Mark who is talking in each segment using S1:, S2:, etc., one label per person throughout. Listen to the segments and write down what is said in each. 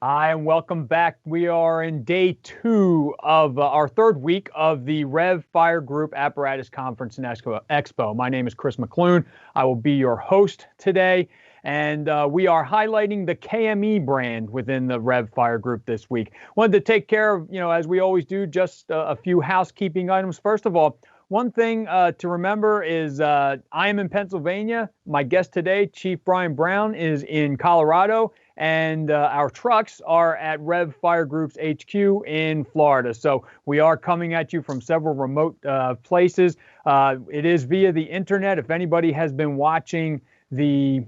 S1: Hi, and welcome back. We are in day two of our third week of the REV Fire Group Apparatus Conference and Expo. My name is Chris McClune. I will be your host today, and we are highlighting the KME brand within the REV Fire Group this week. Wanted to take care of, as we always do, just a few housekeeping items. First of all, one thing to remember is I am in Pennsylvania. My guest today, Chief Brian Brown, is in Colorado, and our trucks are at REV Fire Group's HQ in Florida. So we are coming at you from several remote places. It is via the internet. If anybody has been watching the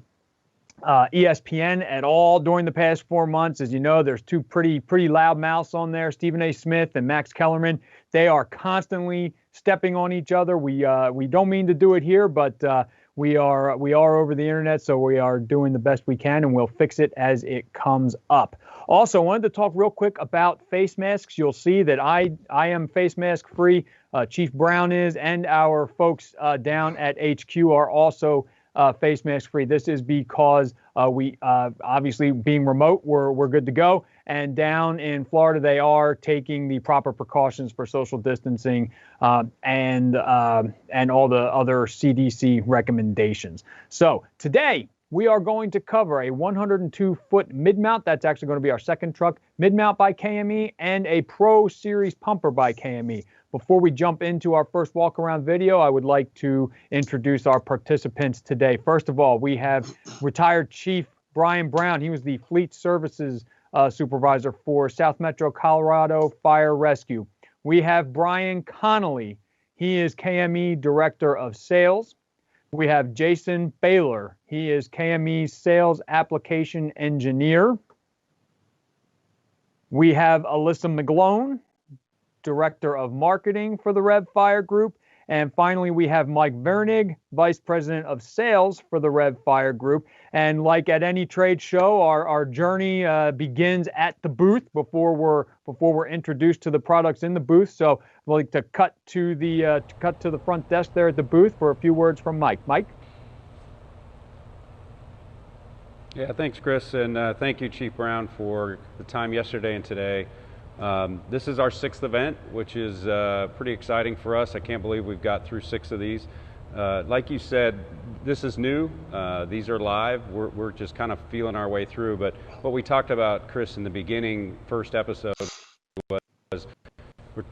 S1: ESPN at all during the past 4 months, as you know, there's two pretty loud mouths on there, Stephen A. Smith and Max Kellerman. They are constantly stepping on each other. We don't mean to do it here, but we are over the internet, so we are doing the best we can, and we'll fix it as it comes up. Also, I wanted to talk real quick about face masks. You'll see that I am face mask free. Chief Brown is, and our folks down at HQ are also face mask free. This is because we obviously, being remote, we're good to go. And down in Florida, they are taking the proper precautions for social distancing and all the other CDC recommendations. So today we are going to cover a 102-foot mid-mount. That's actually going to be our second truck, mid-mount by KME, and a Pro Series Pumper by KME. Before we jump into our first walk-around video, I would like to introduce our participants today. First of all, we have retired Chief Brian Brown. He was the Fleet Services Supervisor for South Metro Colorado Fire Rescue. We have Brian Connolly. He is KME Director of Sales. We have Jason Baylor. He is KME Sales Application Engineer. We have Alyssa McGlone, Director of Marketing for the REV Fire Group. And finally, we have Mike Vernig, Vice President of Sales for the REV Fire Group. And like at any trade show, our journey begins at the booth before we're introduced to the products in the booth. So I'd like to cut to the front desk there at the booth for a few words from Mike. Mike?
S2: Yeah, thanks, Chris, and thank you, Chief Brown, for the time yesterday and today. This is our sixth event, which is pretty exciting for us. I can't believe we've got through 6 of these. Like you said, this is new. These are live. We're just kind of feeling our way through. But what we talked about, Chris, in the beginning, first episode, was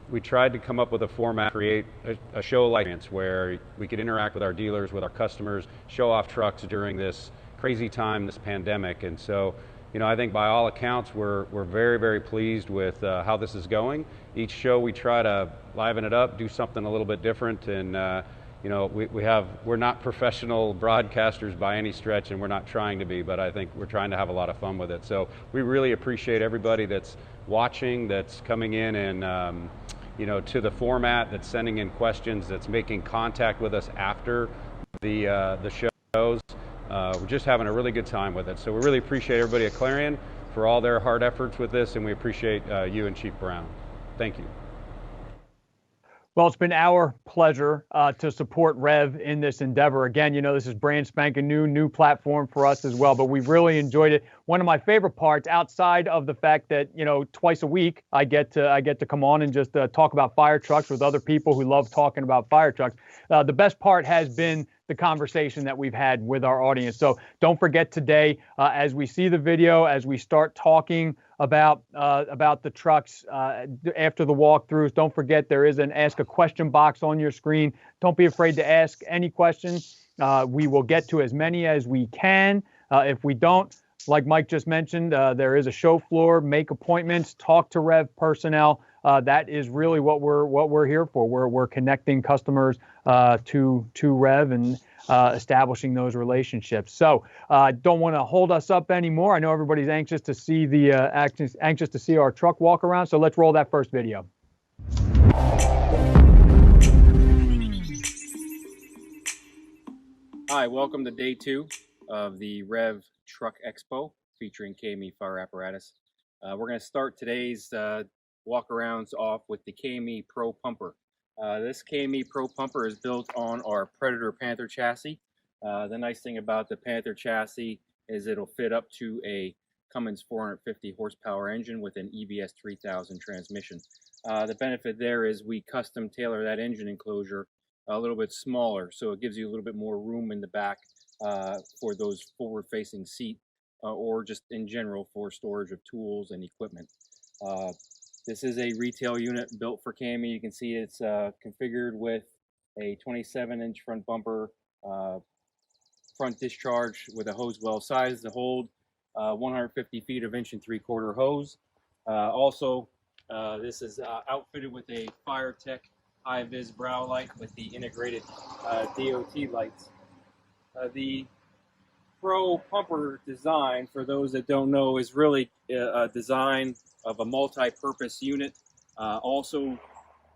S2: we tried to come up with a format, create a show like this where we could interact with our dealers, with our customers, show off trucks during this crazy time, this pandemic. And so, I think by all accounts, we're very, very pleased with how this is going. Each show we try to liven it up, do something a little bit different, and we're not professional broadcasters by any stretch, and we're not trying to be, but I think we're trying to have a lot of fun with it. So we really appreciate everybody that's watching, that's coming in and to the format, that's sending in questions, that's making contact with us after the shows. We're just having a really good time with it. So we really appreciate everybody at Clarion for all their hard efforts with this, and we appreciate you and Chief Brown. Thank you.
S1: Well, it's been our pleasure to support REV in this endeavor. Again, this is brand spanking new platform for us as well, but we've really enjoyed it. One of my favorite parts, outside of the fact that, twice a week I get to come on and just talk about fire trucks with other people who love talking about fire trucks. The best part has been the conversation that we've had with our audience. So don't forget today, as we see the video, as we start talking about the trucks after the walkthroughs, don't forget there is an ask a question box on your screen. Don't be afraid to ask any questions. We will get to as many as we can. If we don't, like Mike just mentioned, there is a show floor, make appointments, talk to REV personnel. That is really what we're here for. We're connecting customers to REV and establishing those relationships. So don't want to hold us up anymore. I know everybody's anxious to see anxious to see our truck walk around. So let's roll that first video.
S3: Hi, welcome to day 2 of the REV Truck Expo featuring KME Fire Apparatus. We're going to start today's walk-arounds off with the KME Pro Pumper. This KME Pro Pumper is built on our Predator Panther chassis. The nice thing about the Panther chassis is it'll fit up to a Cummins 450 horsepower engine with an EBS 3000 transmission. The benefit there is we custom tailor that engine enclosure a little bit smaller, so it gives you a little bit more room in the back for those forward-facing seat or just in general for storage of tools and equipment. This is a retail unit built for KME. You can see it's configured with a 27-inch front bumper, front discharge with a hose well size to hold 150 feet of 1 3/4 hose. This is outfitted with a FireTech high-vis brow light with the integrated DOT lights. The Pro Pumper design, for those that don't know, is really a design of a multi-purpose unit, also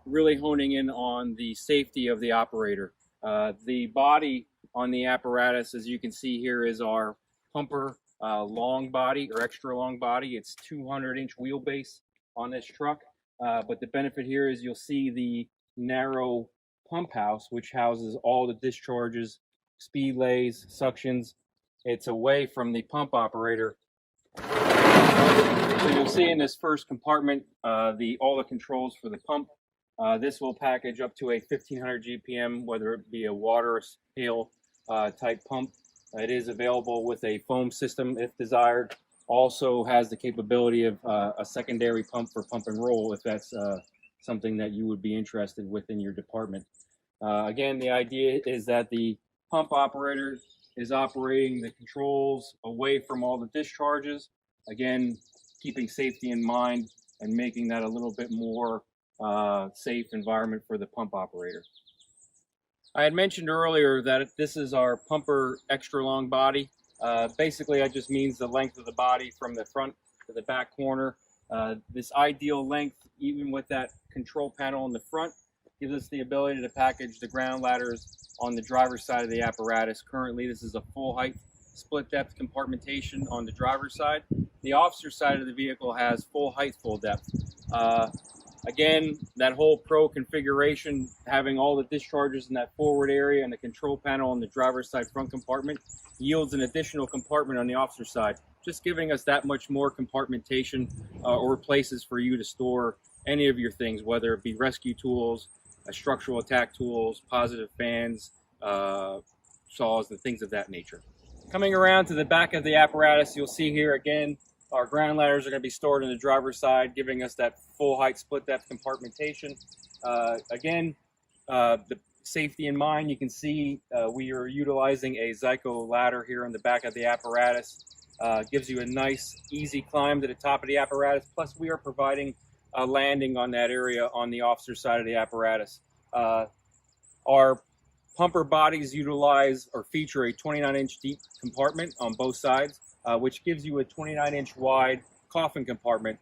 S3: really honing in on the safety of the operator. The body on the apparatus, as you can see here, is our pumper long body or extra long body. It's 200-inch wheelbase on this truck, but the benefit here is you'll see the narrow pump house, which houses all the discharges, speed lays, suctions. It's away from the pump operator. So you'll see in this first compartment all the controls for the pump. This will package up to a 1500 GPM, whether it be a water or hail type pump. It is available with a foam system if desired. Also has the capability of a secondary pump for pump and roll if that's something that you would be interested with in your department. Again, the idea is that the pump operator is operating the controls away from all the discharges. Again, keeping safety in mind and making that a little bit more safe environment for the pump operator. I had mentioned earlier that this is our pumper extra long body. Basically, that just means the length of the body from the front to the back corner. This ideal length, even with that control panel in the front, gives us the ability to package the ground ladders on the driver's side of the apparatus. Currently, this is a full height split depth compartmentation on the driver's side. The officer's side of the vehicle has full height, full depth. Again, that whole Pro configuration, having all the discharges in that forward area and the control panel on the driver's side front compartment, yields an additional compartment on the officer's side, just giving us that much more compartmentation or places for you to store any of your things, whether it be rescue tools, structural attack tools, positive fans, saws, and things of that nature. Coming around to the back of the apparatus, you'll see here again, our ground ladders are going to be stored on the driver's side, giving us that full height split depth compartmentation. Again, the safety in mind, you can see we are utilizing a Zyco ladder here on the back of the apparatus. Gives you a nice, easy climb to the top of the apparatus. Plus, we are providing a landing on that area on the officer's side of the apparatus. Our pumper bodies utilize or feature a 29-inch deep compartment on both sides, which gives you a 29-inch wide coffin compartment,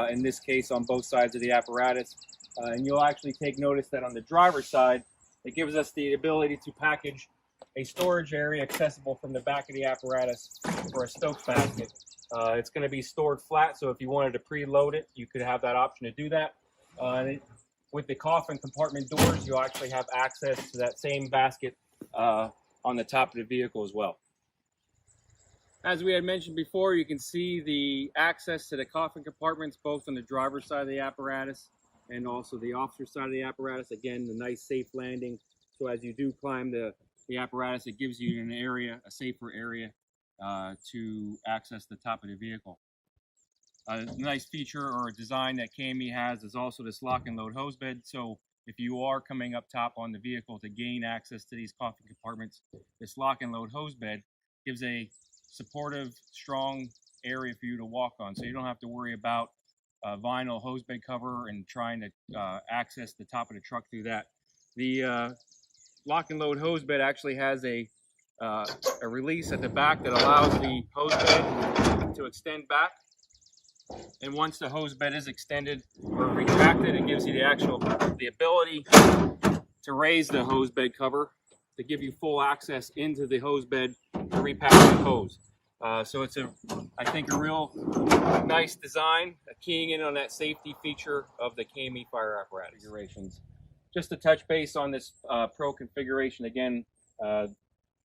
S3: in this case on both sides of the apparatus. And you'll actually take notice that on the driver's side, it gives us the ability to package a storage area accessible from the back of the apparatus for a Stokes basket. It's going to be stored flat, so if you wanted to preload it, you could have that option to do that. With the coffin compartment doors, you'll actually have access to that same basket on the top of the vehicle as well. As we had mentioned before, you can see the access to the coffin compartments both on the driver's side of the apparatus and also the officer's side of the apparatus. Again, the nice safe landing. So as you do climb the apparatus, it gives you an area, a safer area to access the top of the vehicle. A nice feature or a design that KME has is also this lock and load hose bed. So if you are coming up top on the vehicle to gain access to these coffin compartments, this lock and load hose bed gives a supportive, strong area for you to walk on. So you don't have to worry about vinyl hose bed cover and trying to access the top of the truck through that. The lock and load hose bed actually has a release at the back that allows the hose bed to extend back. And once the hose bed is extended or retracted, it gives you the ability to raise the hose bed cover to give you full access into the hose bed to repack the hose. So it's I think a real nice design, keying in on that safety feature of the KME fire apparatus configurations. Just to touch base on this Pro configuration again,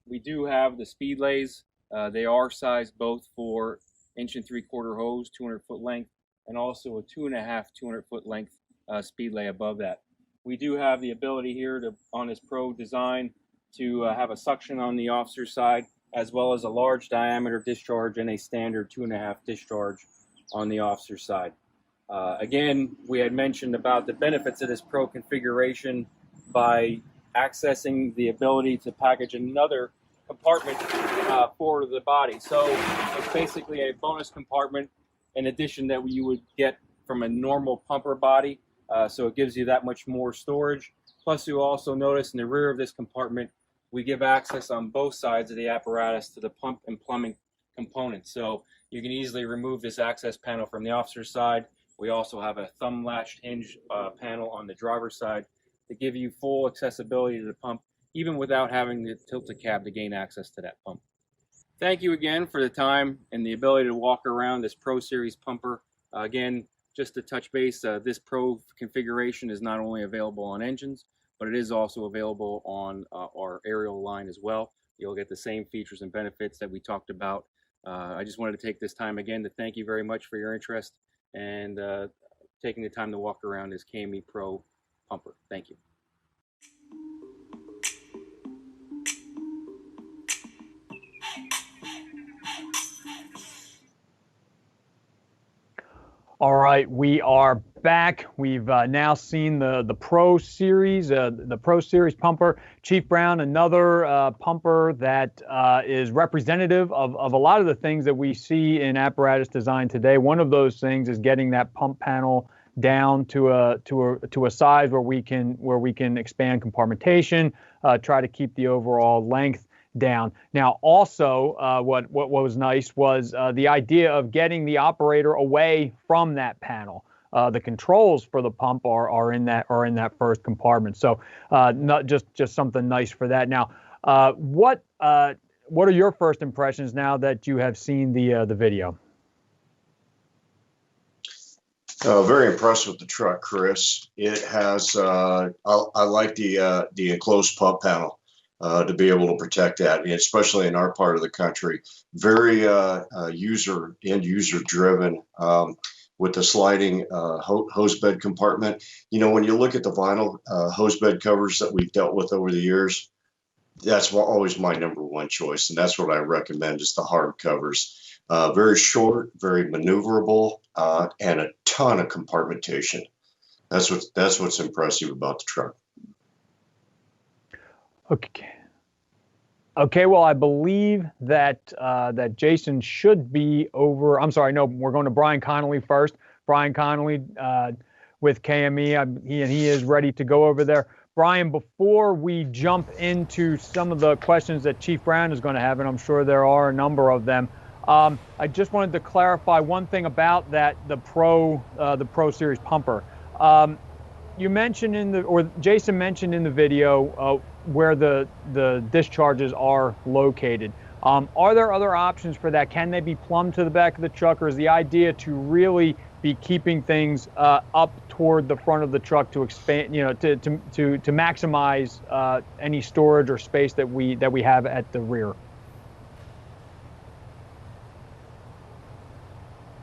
S3: we do have the speed lays. They are sized both for 1.75" hose, 200-foot length, and also a 2.5 200-foot length speed lay above that. We do have the ability here to, on this Pro design, to have a suction on the officer's side, as well as a large diameter discharge and a standard 2.5 discharge on the officer's side. Again, we had mentioned about the benefits of this Pro configuration by accessing the ability to package another compartment for the body. So it's basically a bonus compartment in addition that you would get from a normal pumper body. So it gives you that much more storage. Plus, you also notice in the rear of this compartment, we give access on both sides of the apparatus to the pump and plumbing components. So you can easily remove this access panel from the officer's side. We also have a thumb latched hinge panel on the driver's side to give you full accessibility to the pump, even without having to tilt the cab to gain access to that pump. Thank you again for the time and the ability to walk around this Pro Series pumper. Again, just to touch base, this Pro configuration is not only available on engines, but it is also available on our aerial line as well. You'll get the same features and benefits that we talked about. I just wanted to take this time again to thank you very much for your interest and taking the time to walk around this KME Pro pumper. Thank you.
S1: All right, we are back. We've now seen the Pro Series, the Pro Series pumper. Chief Brown, another pumper that is representative of a lot of the things that we see in apparatus design today. One of those things is getting that pump panel down to a size where we can expand compartmentation, try to keep the overall length down. Now, also, what was nice was the idea of getting the operator away from that panel. The controls for the pump are in that first compartment. So, not just something nice for that. Now, what are your first impressions now that you have seen the video?
S4: Very impressed with the truck, Chris. It has I like the enclosed pump panel. To be able to protect that, especially in our part of the country. Very end user driven with the sliding hose bed compartment. You know, when you look at the vinyl hose bed covers that we've dealt with over the years, that's always my number one choice, and that's what I recommend is the hard covers. Very short, very maneuverable, and a ton of compartmentation. That's what's impressive about the truck.
S1: Okay. Well, I believe that Jason should be over. I'm sorry. No, we're going to Brian Connolly first. Brian Connolly with KME. He is ready to go over there. Brian, before we jump into some of the questions that Chief Brown is going to have, and I'm sure there are a number of them, I just wanted to clarify one thing about the Pro Series pumper. You mentioned Jason mentioned in the video where the discharges are located. Are there other options for that? Can they be plumbed to the back of the truck, or is the idea to really be keeping things up toward the front of the truck to expand, to maximize any storage or space that we have at the rear?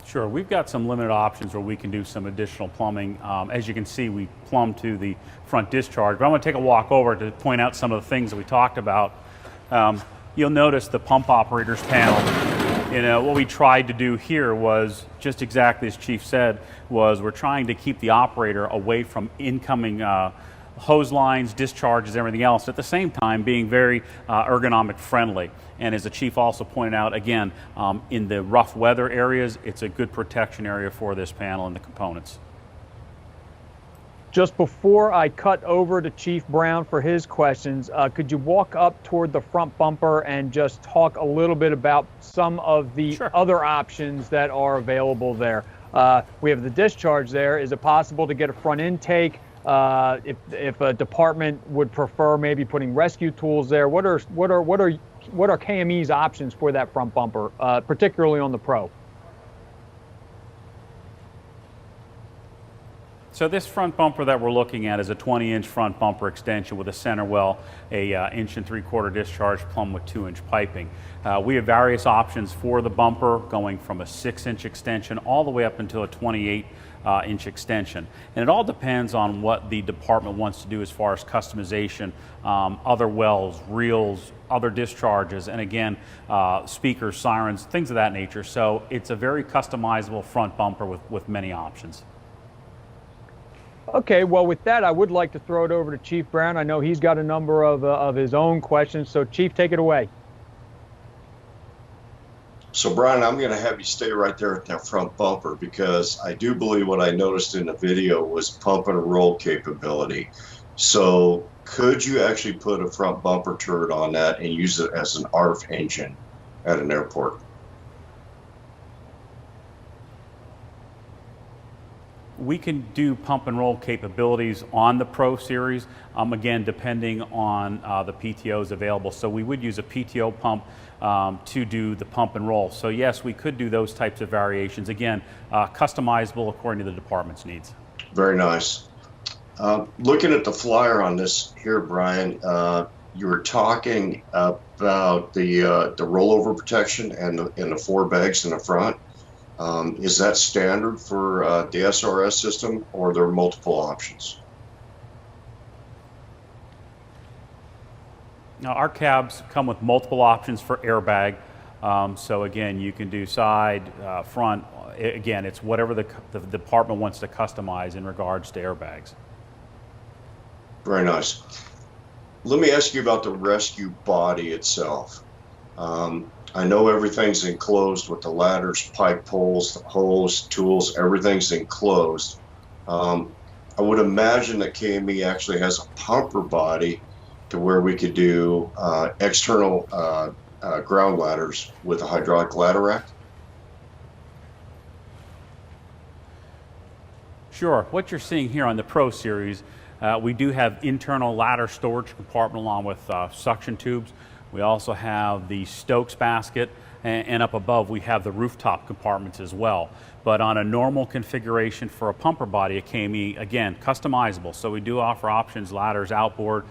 S5: Sure, we've got some limited options where we can do some additional plumbing. As you can see, we plumb to the front discharge, but I'm going to take a walk over to point out some of the things that we talked about. You'll notice the pump operator's panel. You know, what we tried to do here was just exactly as Chief said, was we're trying to keep the operator away from incoming hose lines, discharges, everything else, at the same time being very ergonomic friendly. And as the Chief also pointed out, again, in the rough weather areas, it's a good protection area for this panel and the components.
S1: Just before I cut over to Chief Brown for his questions, could you walk up toward the front bumper and just talk a little bit about some of the other options that are available there? We have the discharge there. Is it possible to get a front intake? If a department would prefer maybe putting rescue tools there, what are KME's options for that front bumper, particularly on the Pro?
S5: So this front bumper that we're looking at is a 20-inch front bumper extension with a center well, a 1 3/4 discharge plumb with 2-inch piping. We have various options for the bumper, going from a 6-inch extension all the way up until a 28-inch extension. And it all depends on what the department wants to do as far as customization, other wells, reels, other discharges, and again, speakers, sirens, things of that nature. So it's a very customizable front bumper with many options.
S1: Okay, well, with that, I would like to throw it over to Chief Brown. I know he's got a number of his own questions, so Chief, take it away.
S4: So, Brian, I'm going to have you stay right there at that front bumper, because I do believe what I noticed in the video was pump and roll capability. So could you actually put a front bumper turret on that and use it as an ARF engine at an airport?
S5: We can do pump and roll capabilities on the Pro Series, again, depending on the PTOs available. So we would use a PTO pump to do the pump and roll. So yes, we could do those types of variations. Again, customizable according to the department's needs.
S4: Very nice. Looking at the flyer on this here, Brian, you were talking about the rollover protection and the 4 bags in the front. Is that standard for the SRS system, or are there multiple options?
S5: Now, our cabs come with multiple options for airbag. So again, you can do side, front. Again, it's whatever the department wants to customize in regards to airbags.
S4: Very nice. Let me ask you about the rescue body itself. I know everything's enclosed with the ladders, pipe poles, hose, tools, everything's enclosed. I would imagine that KME actually has a pumper body to where we could do external ground ladders with a hydraulic ladder rack.
S5: Sure. What you're seeing here on the Pro Series, we do have internal ladder storage compartment along with suction tubes. We also have the Stokes basket, and up above we have the rooftop compartments as well. But on a normal configuration for a pumper body at KME, again, customizable. So we do offer options, ladders, outboard,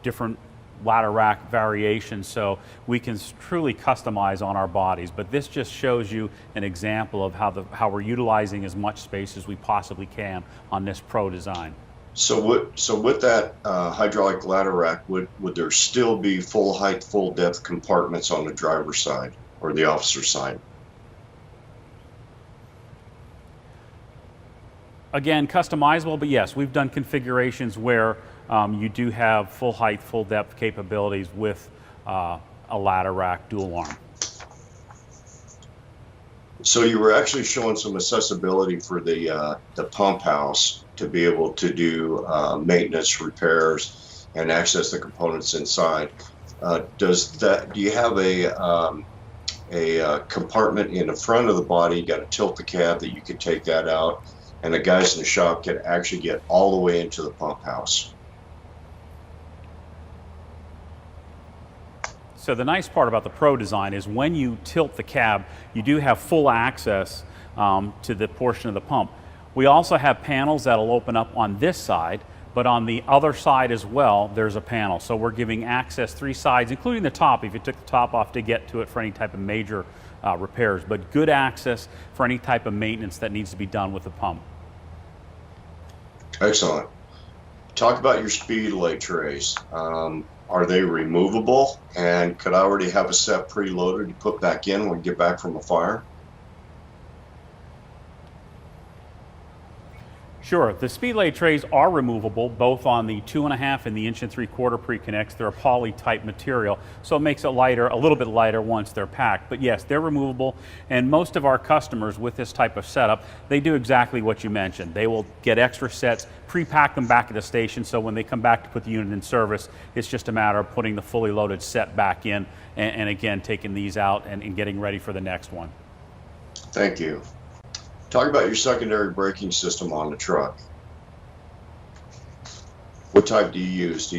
S5: different ladder rack variations, so we can truly customize on our bodies. But this just shows you an example of how we're utilizing as much space as we possibly can on this Pro design.
S4: So with that hydraulic ladder rack, would there still be full height, full depth compartments on the driver's side or the officer's side?
S5: Again, customizable, but yes, we've done configurations where you do have full height, full depth capabilities with a ladder rack dual arm.
S4: So you were actually showing some accessibility for the pump house to be able to do maintenance, repairs, and access the components inside. Do you have a compartment in the front of the body? You got to tilt the cab that you could take that out, and the guys in the shop can actually get all the way into the pump house.
S5: So the nice part about the Pro design is when you tilt the cab, you do have full access to the portion of the pump. We also have panels that'll open up on this side, but on the other side as well, there's a panel. So we're giving access 3 sides, including the top, if you took the top off to get to it for any type of major repairs, but good access for any type of maintenance that needs to be done with the pump.
S4: Excellent. Talk about your speed lay trays. Are they removable, and could I already have a set preloaded to put back in when we get back from a fire?
S5: Sure, the speed lay trays are removable, both on the 2.5 and the 1 3/4 pre-connects. They're a poly type material, so it makes it lighter, a little bit lighter once they're packed. But yes, they're removable, and most of our customers with this type of setup, they do exactly what you mentioned. They will get extra sets, pre-pack them back at the station, so when they come back to put the unit in service, it's just a matter of putting the fully loaded set back in, and again, taking these out and getting ready for the next one.
S4: Thank you. Talk about your secondary braking system on the truck. What type do you use?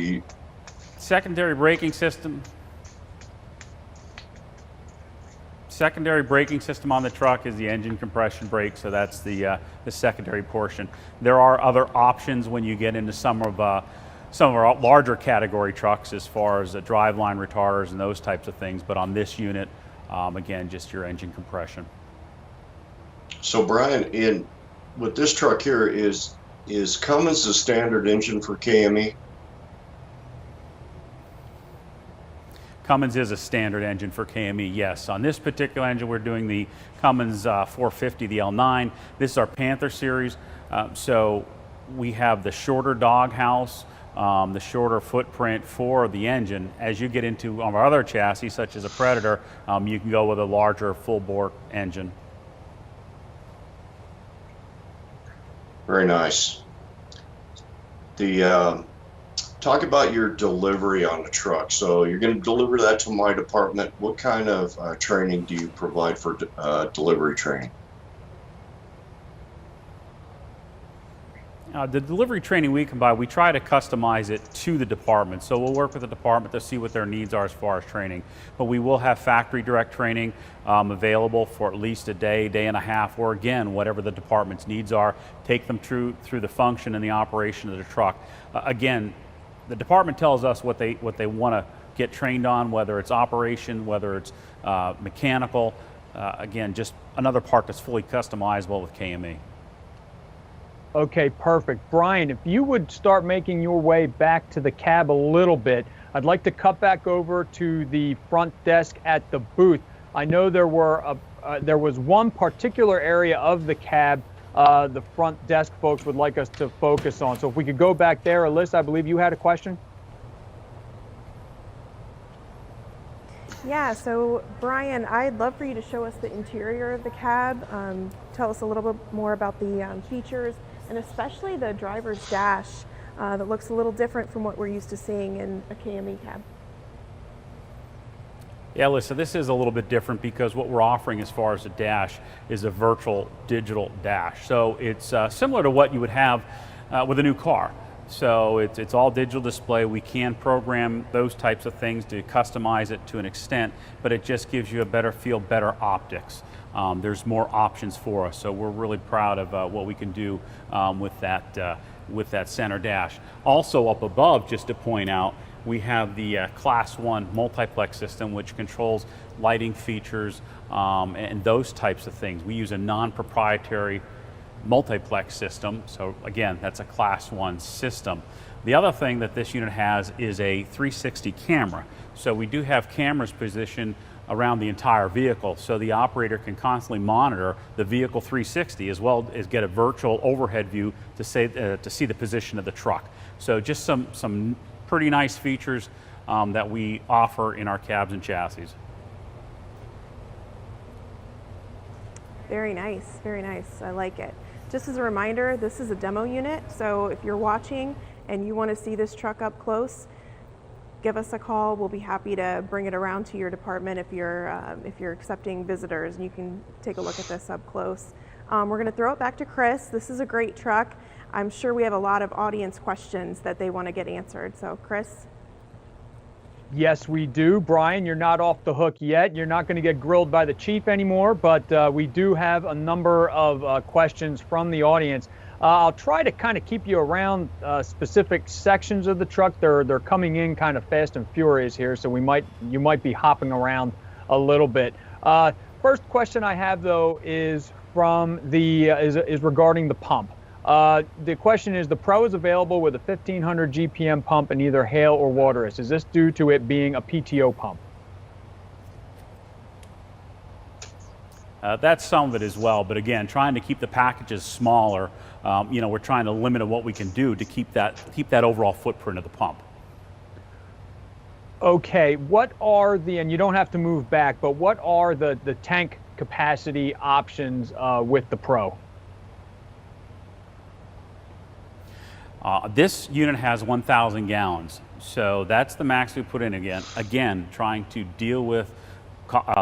S5: secondary braking system on the truck is the engine compression brake, so that's the secondary portion. There are other options when you get into some of our larger category trucks as far as the driveline retarders and those types of things, but on this unit, again, just your engine compression.
S4: So Brian, with this truck here, is Cummins the standard engine for KME?
S5: Cummins is a standard engine for KME, yes. On this particular engine, we're doing the Cummins 450, the L9. This is our Panther series, so we have the shorter doghouse, the shorter footprint for the engine. As you get into our other chassis, such as a Predator, you can go with a larger full-bore engine.
S4: Very nice. Talk about your delivery on the truck. So you're going to deliver that to my department. What kind of training do you provide for delivery training?
S5: The delivery training we can buy, we try to customize it to the department. So we'll work with the department to see what their needs are as far as training. But we will have factory direct training available for at least a day, day and a half, or again, whatever the department's needs are, take them through the function and the operation of the truck. Again, the department tells us what they want to get trained on, whether it's operation, whether it's mechanical. Again, just another part that's fully customizable with KME.
S1: Okay, perfect. Brian, if you would start making your way back to the cab a little bit, I'd like to cut back over to the front desk at the booth. I know there was one particular area of the cab the front desk folks would like us to focus on. So if we could go back there. Alyssa, I believe you had a question?
S6: Yeah, so Brian, I'd love for you to show us the interior of the cab. Tell us a little bit more about the features, and especially the driver's dash that looks a little different from what we're used to seeing in a KME cab.
S5: Yeah, Alyssa, this is a little bit different because what we're offering as far as the dash is a virtual digital dash. So it's similar to what you would have with a new car. So it's all digital display. We can program those types of things to customize it to an extent, but it just gives you a better feel, better optics. There's more options for us, so we're really proud of what we can do with that center dash. Also up above, just to point out, we have the Class 1 multiplex system, which controls lighting features and those types of things. We use a non-proprietary multiplex system, so again, that's a Class 1 system. The other thing that this unit has is a 360 camera. So we do have cameras positioned around the entire vehicle, so the operator can constantly monitor the vehicle 360 as well as get a virtual overhead view to see the position of the truck. So just some pretty nice features that we offer in our cabs and chassis.
S6: Very nice, very nice. I like it. Just as a reminder, this is a demo unit, so if you're watching and you want to see this truck up close, give us a call. We'll be happy to bring it around to your department if you're accepting visitors, and you can take a look at this up close. We're going to throw it back to Chris. This is a great truck. I'm sure we have a lot of audience questions that they want to get answered. So Chris?
S1: Yes, we do. Brian, you're not off the hook yet. You're not going to get grilled by the chief anymore, but we do have a number of questions from the audience. I'll try to kind of keep you around specific sections of the truck. They're coming in kind of fast and furious here, so you might be hopping around a little bit. First question I have though is from is regarding the pump. The question is, the Pro is available with a 1500 GPM pump in either hail or waterless. Is this due to it being a PTO pump?
S5: That's some of it as well, but again, trying to keep the packages smaller, we're trying to limit what we can do to keep that overall footprint of the pump.
S1: Okay, what are and you don't have to move back, but what are the tank capacity options with the Pro?
S5: This unit has 1,000 gallons, so that's the max we put in again, trying to deal with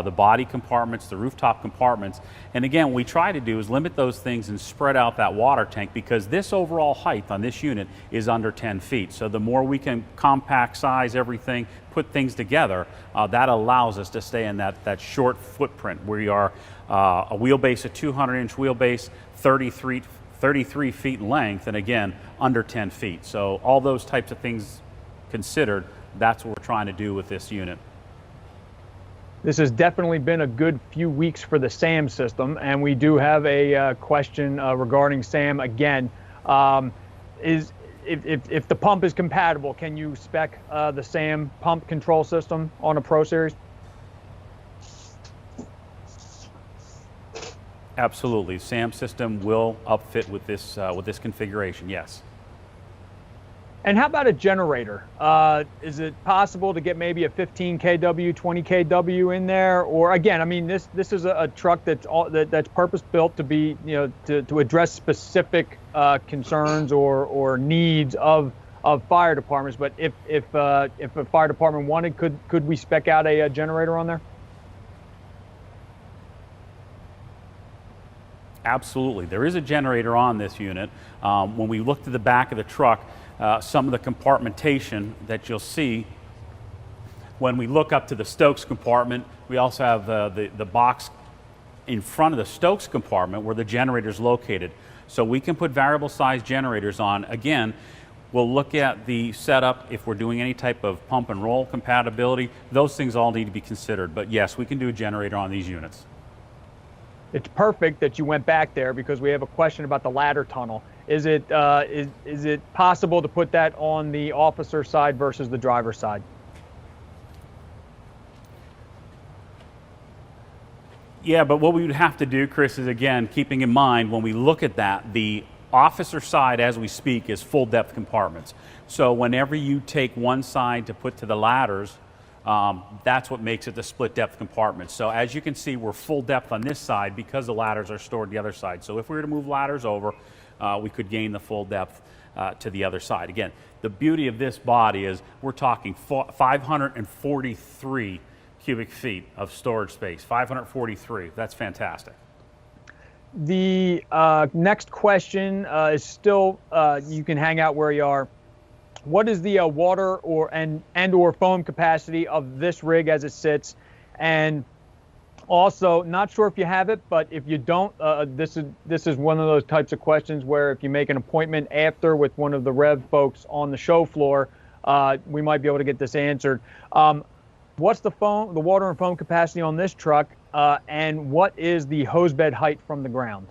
S5: the body compartments, the rooftop compartments. And again, what we try to do is limit those things and spread out that water tank, because this overall height on this unit is under 10 feet. So the more we can compact size everything, put things together, that allows us to stay in that short footprint. We are a wheelbase, a 200-inch wheelbase, 33 feet in length, and again, under 10 feet. So all those types of things considered, that's what we're trying to do with this unit.
S1: This has definitely been a good few weeks for the SAM system, and we do have a question regarding SAM again. If the pump is compatible, can you spec the SAM pump control system on a Pro Series?
S5: Absolutely, SAM system will upfit with this configuration. Yes.
S1: And how about a generator? Is it possible to get maybe a 15 kW, 20 kW in there? Or again, I mean, this is a truck that's purpose built to be, to address specific concerns or needs of fire departments. But if a fire department wanted, could we spec out a generator on there?
S5: Absolutely, there is a generator on this unit. When we look to the back of the truck, some of the compartmentation that you'll see when we look up to the Stokes compartment, we also have the box in front of the Stokes compartment where the generator is located. So we can put variable size generators on. Again, we'll look at the setup if we're doing any type of pump and roll compatibility. Those things all need to be considered. But yes, we can do a generator on these units.
S1: It's perfect that you went back there, because we have a question about the ladder tunnel. Is it possible to put that on the officer side versus the driver side?
S5: Yeah, but what we would have to do, Chris, is again, keeping in mind when we look at that, the officer side as we speak is full depth compartments. So whenever you take one side to put to the ladders, that's what makes it the split depth compartment. So as you can see, we're full depth on this side because the ladders are stored the other side. So if we were to move ladders over, we could gain the full depth to the other side. Again, the beauty of this body is we're talking 543 cubic feet of storage space. 543, that's fantastic.
S1: The next question is still, you can hang out where you are. What is the water or foam capacity of this rig as it sits? And also, not sure if you have it, but if you don't, this is one of those types of questions where if you make an appointment after with one of the REV folks on the show floor, we might be able to get this answered. What's the water and foam capacity on this truck, and what is the hose bed height from the ground?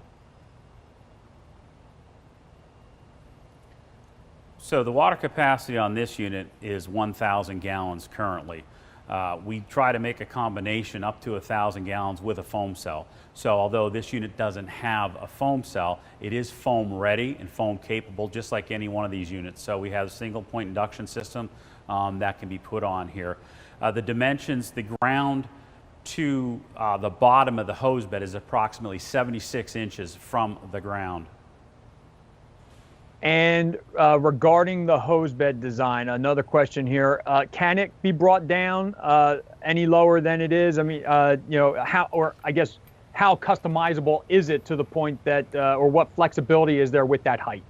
S5: So the water capacity on this unit is 1,000 gallons currently. We try to make a combination up to 1,000 gallons with a foam cell. So although this unit doesn't have a foam cell, it is foam ready and foam capable, just like any one of these units. So we have a single point induction system that can be put on here. The dimensions, the ground to the bottom of the hose bed is approximately 76 inches from the ground.
S1: And regarding the hose bed design, another question here: can it be brought down any lower than it is? I mean, how customizable is it to the point that, or what flexibility is there with that height?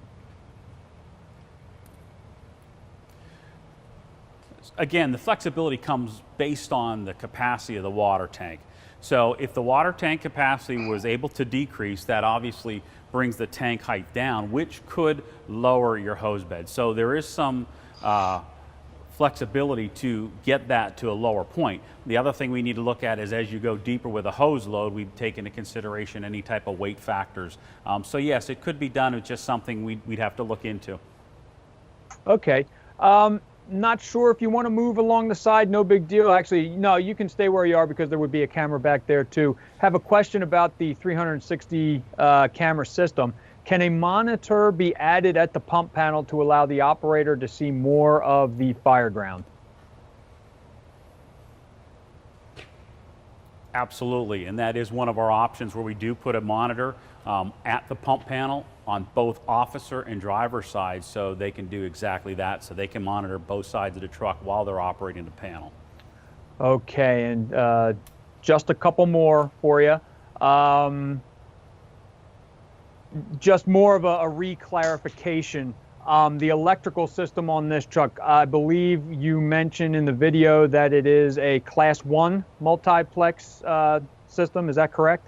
S5: Again, the flexibility comes based on the capacity of the water tank. So if the water tank capacity was able to decrease, that obviously brings the tank height down, which could lower your hose bed. So there is some flexibility to get that to a lower point. The other thing we need to look at is as you go deeper with a hose load, we take into consideration any type of weight factors. So yes, it could be done. It's just something we'd have to look into.
S1: Okay. Not sure if you want to move along the side, no big deal. Actually, no, you can stay where you are because there would be a camera back there too. Have a question about the 360 camera system. Can a monitor be added at the pump panel to allow the operator to see more of the fire ground?
S5: Absolutely, and that is one of our options where we do put a monitor at the pump panel on both officer and driver sides, so they can do exactly that, so they can monitor both sides of the truck while they're operating the panel.
S1: Okay, and just a couple more for you. Just more of a re-clarification. The electrical system on this truck, I believe you mentioned in the video that it is a Class 1 multiplex system. Is that correct?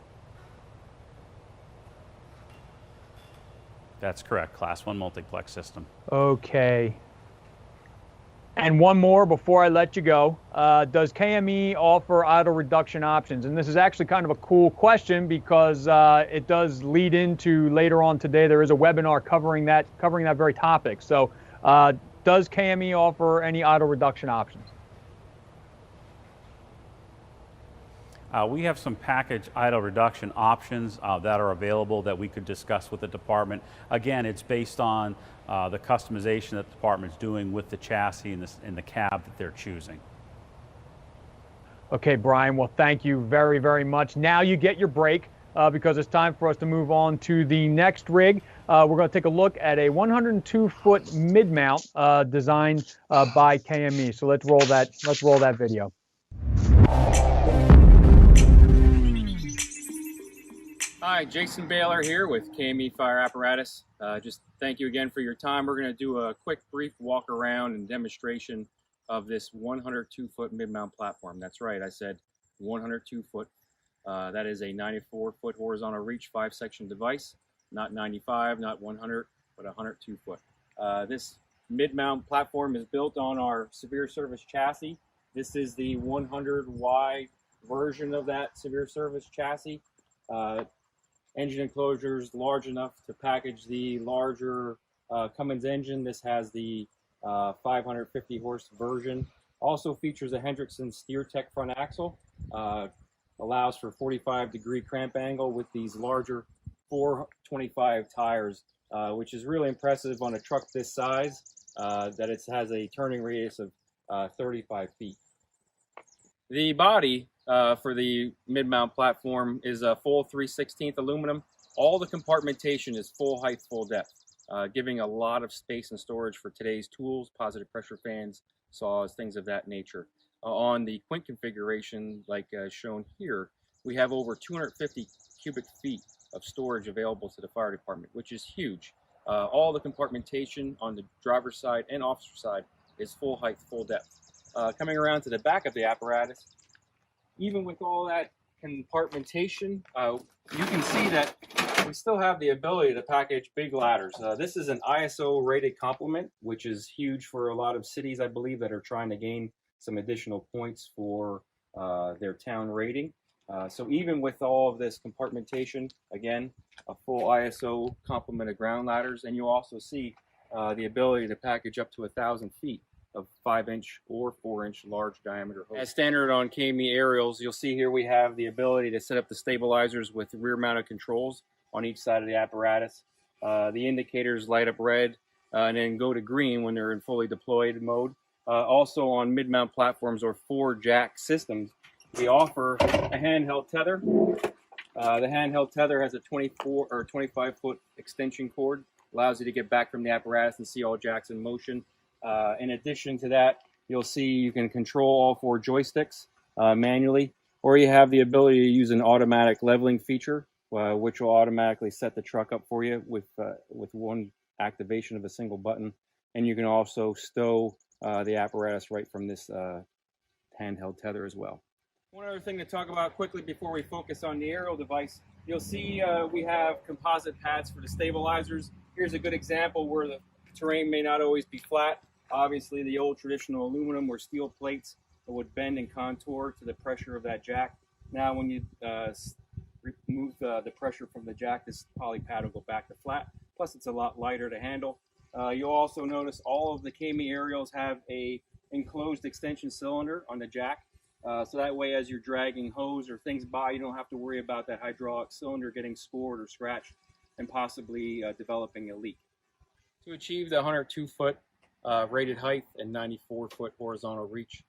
S5: That's correct, Class 1 multiplex system.
S1: Okay. And one more before I let you go. Does KME offer idle reduction options? And this is actually kind of a cool question because it does lead into later on today. There is a webinar covering that very topic. So does KME offer any idle reduction options?
S5: We have some package idle reduction options that are available that we could discuss with the department. Again, it's based on the customization that the department's doing with the chassis and the cab that they're choosing.
S1: Okay, Brian, well, thank you very, very much. Now you get your break because it's time for us to move on to the next rig. We're going to take a look at a 102-foot mid-mount designed by KME. So let's roll that video.
S3: Hi, Jason Baylor here with KME Fire Apparatus. Just thank you again for your time. We're going to do a quick, brief walk around and demonstration of this 102-foot mid-mount platform. That's right, I said 102 foot. That is a 94-foot horizontal reach 5-section device, not 95, not 100, but 102 foot. This mid-mount platform is built on our severe service chassis. This is the 100Y version of that severe service chassis. Engine enclosures large enough to package the larger Cummins engine. This has the 550 horse version. Also features a Hendrickson SteerTech front axle. Allows for 45-degree cramp angle with these larger 425 tires, which is really impressive on a truck this size, that it has a turning radius of 35 feet. The body for the mid-mount platform is a full 3/16 aluminum. All the compartmentation is full height, full depth, giving a lot of space and storage for today's tools, positive pressure fans, saws, things of that nature. On the quint configuration, like shown here, we have over 250 cubic feet of storage available to the fire department, which is huge. All the compartmentation on the driver's side and officer side is full height, full depth. Coming around to the back of the apparatus, even with all that compartmentation, you can see that we still have the ability to package big ladders. This is an ISO rated complement, which is huge for a lot of cities, I believe, that are trying to gain some additional points for their town rating. So even with all of this compartmentation, again, a full ISO complement of ground ladders, and you'll also see the ability to package up to 1,000 feet of 5-inch or 4-inch large diameter hose. As standard on KME aerials, you'll see here we have the ability to set up the stabilizers with rear mounted controls on each side of the apparatus. The indicators light up red and then go to green when they're in fully deployed mode. Also on mid-mount platforms or 4-jack systems, we offer a handheld tether. The handheld tether has a 24 or 25-foot extension cord, allows you to get back from the apparatus and see all jacks in motion. In addition to that, you'll see you can control all 4 joysticks manually, or you have the ability to use an automatic leveling feature, which will automatically set the truck up for you with one activation of a single button. And you can also stow the apparatus right from this handheld tether as well. One other thing to talk about quickly before we focus on the aerial device, you'll see we have composite pads for the stabilizers. Here's a good example where the terrain may not always be flat. Obviously, the old traditional aluminum or steel plates would bend and contour to the pressure of that jack. Now, when you remove the pressure from the jack, this poly pad will go back to flat. Plus, it's a lot lighter to handle. You'll also notice all of the KME aerials have a enclosed extension cylinder on the jack. So that way, as you're dragging hose or things by, you don't have to worry about that hydraulic cylinder getting scored or scratched and possibly developing a leak. To achieve the 102-foot rated height and 94-foot horizontal reach,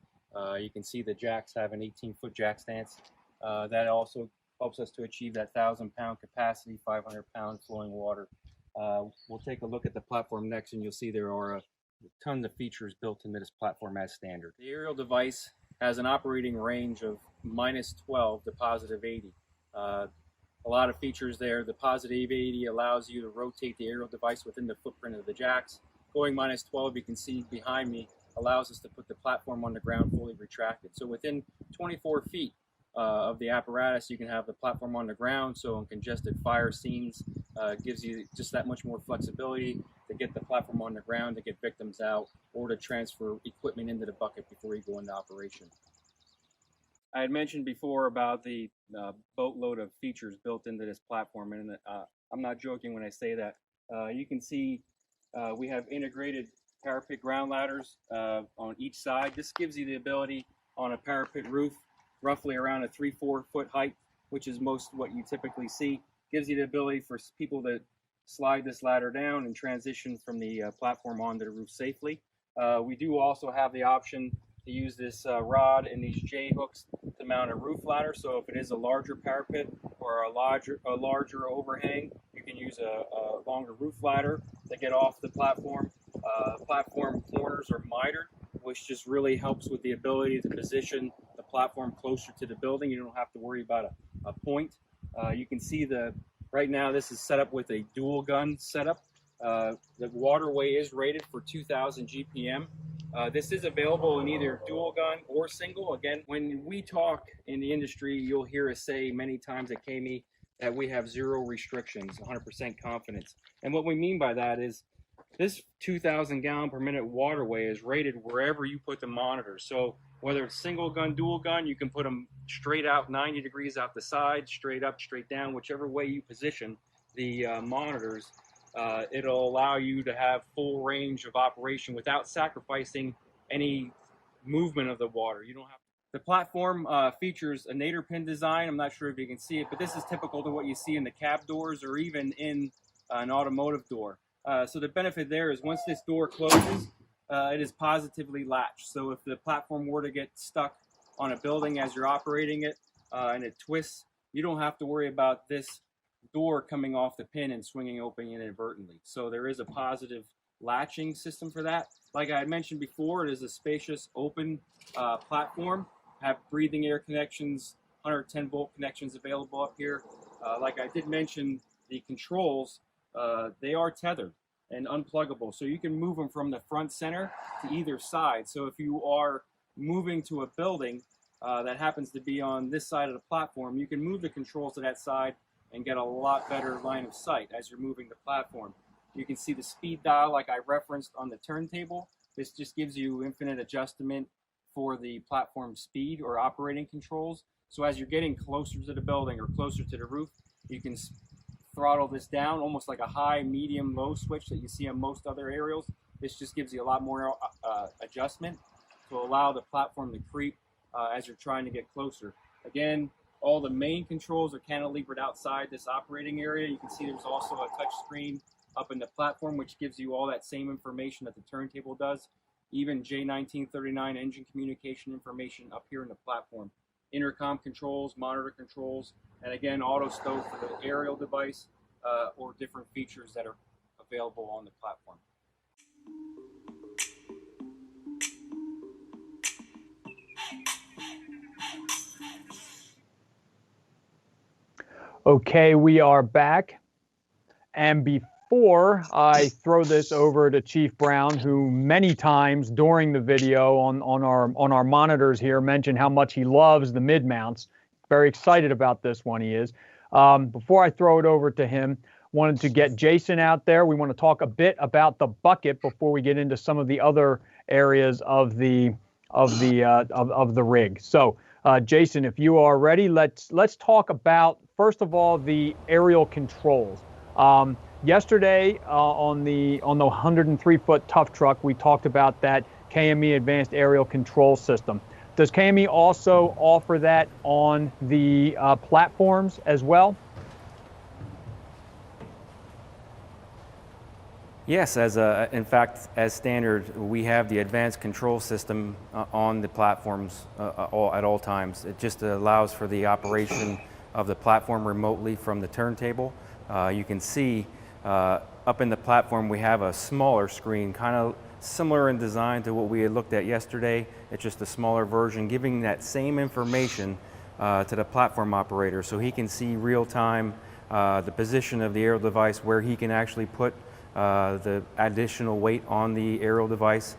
S3: you can see the jacks have an 18-foot jack stance. That also helps us to achieve that 1,000-pound capacity, 500-pound flowing water. We'll take a look at the platform next, and you'll see there are tons of features built into this platform as standard. The aerial device has an operating range of -12 to +80. A lot of features there. The +80 allows you to rotate the aerial device within the footprint of the jacks. Going -12, you can see behind me, allows us to put the platform on the ground fully retracted. So within 24 feet of the apparatus, you can have the platform on the ground. So in congested fire scenes, gives you just that much more flexibility to get the platform on the ground, to get victims out, or to transfer equipment into the bucket before you go into operation. I had mentioned before about the boatload of features built into this platform, and I'm not joking when I say that. You can see we have integrated parapet ground ladders on each side. This gives you the ability on a parapet roof, roughly around a 3-4 foot height, which is most what you typically see. Gives you the ability for people to slide this ladder down and transition from the platform onto the roof safely. We do also have the option to use this rod and these J hooks to mount a roof ladder. So if it is a larger parapet or a larger overhang, you can use a longer roof ladder to get off the platform. Platform corners are mitered, which just really helps with the ability to position the platform closer to the building. You don't have to worry about a point. You can see right now this is set up with a dual gun setup. The waterway is rated for 2,000 GPM. This is available in either dual gun or single. Again, when we talk in the industry, you'll hear us say many times at KME that we have 0 restrictions, 100% confidence. And what we mean by that is this 2,000 gallon per minute waterway is rated wherever you put the monitors. So whether it's single gun, dual gun, you can put them straight out 90 degrees out the side, straight up, straight down, whichever way you position the monitors. It'll allow you to have full range of operation without sacrificing any movement of the water. You don't have. The platform features a Nader Pin Design. I'm not sure if you can see it, but this is typical to what you see in the cab doors or even in an automotive door. So the benefit there is once this door closes, it is positively latched. So if the platform were to get stuck on a building as you're operating it and it twists, you don't have to worry about this door coming off the pin and swinging open inadvertently. So there is a positive latching system for that. Like I had mentioned before, it is a spacious open platform. Have breathing air connections, 110 volt connections available up here. Like I did mention, the controls, they are tethered and unpluggable. So you can move them from the front center to either side. So if you are moving to a building that happens to be on this side of the platform, you can move the controls to that side and get a lot better line of sight as you're moving the platform. You can see the speed dial like I referenced on the turntable. This just gives you infinite adjustment for the platform speed or operating controls. So as you're getting closer to the building or closer to the roof, you can throttle this down almost like a high, medium, low switch that you see on most other aerials. This just gives you a lot more adjustment to allow the platform to creep as you're trying to get closer. Again, all the main controls are cantilevered outside this operating area. You can see there's also a touch screen up in the platform, which gives you all that same information that the turntable does. Even J1939 engine communication information up here in the platform. Intercom controls, monitor controls, and again, auto stow for the aerial device or different features that are available on the platform.
S1: Okay, we are back. And before I throw this over to Chief Brown, who many times during the video on our monitors here mentioned how much he loves the mid-mounts. Very excited about this one, he is. Before I throw it over to him, wanted to get Jason out there. We want to talk a bit about the bucket before we get into some of the other areas of the rig. So Jason, if you are ready, let's talk about, first of all, the aerial controls. Yesterday on the 103-foot tough truck, we talked about that KME Advanced Aerial Control System. Does KME also offer that on the platforms as well?
S7: Yes, in fact, as standard, we have the advanced control system on the platforms at all times. It just allows for the operation of the platform remotely from the turntable. You can see up in the platform we have a smaller screen, kind of similar in design to what we had looked at yesterday. It's just a smaller version, giving that same information to the platform operator so he can see real time the position of the aerial device, where he can actually put the additional weight on the aerial device.